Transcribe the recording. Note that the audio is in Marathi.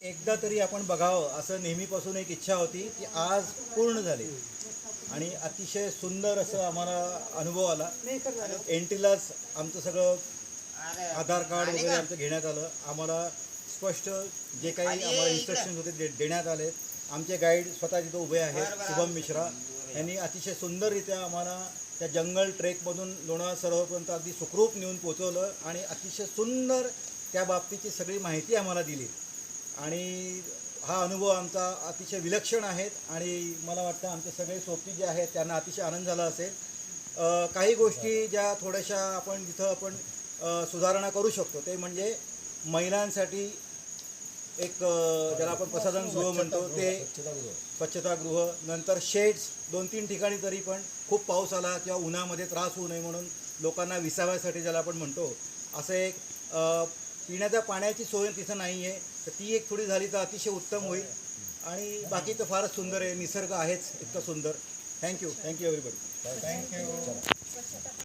एकदा तरी आपण बघावं असं नेहमीपासून एक इच्छा होती, ती आज पूर्ण झाली आणि अतिशय सुंदर असं आम्हाला अनुभव आला. एंट्रीलाच आमचं सगळं आधार कार्ड वगैरे आमचं घेण्यात आलं. आम्हाला स्पष्ट जे काही आम्हाला इन्स्ट्रक्शन होते देण्यात आले. आमचे गाईड स्वतः तिथं उभे आहेत, शुभम मिश्रा यांनी अतिशय सुंदररित्या आम्हाला त्या जंगल ट्रेकमधून लोणावळा सरोवरपर्यंत अगदी सुखरूप नेऊन पोचवलं आणि अतिशय सुंदर त्या बाबतीची सगळी माहिती आम्हाला दिली. आणि हा अनुभव आमचा अतिशय विलक्षण आहे आणि मला वाटतं आमचे सगळे सोबती जे आहेत त्यांना अतिशय आनंद झाला असेल. काही गोष्टी ज्या थोड्याशा आपण जिथं सुधारणा करू शकतो ते म्हणजे महिलांसाठी एक ज्याला आपण प्रसाधनगृह म्हणतो ते स्वच्छतागृह, नंतर शेड्स 2-3 ठिकाणी तरी पण खूप पाऊस आला किंवा उन्हामध्ये त्रास होऊ नये म्हणून लोकांना विसाव्यासाठी ज्याला आपण म्हणतो असं एक पिण्याच्या पाण्याची सोय तिथं नाही आहे, तर ती एक थोडी झाली तर अतिशय उत्तम होईल. आणि बाकी तर फारच सुंदर आहे, निसर्ग आहेच इतका सुंदर. Thank you everybody. थँक्यू.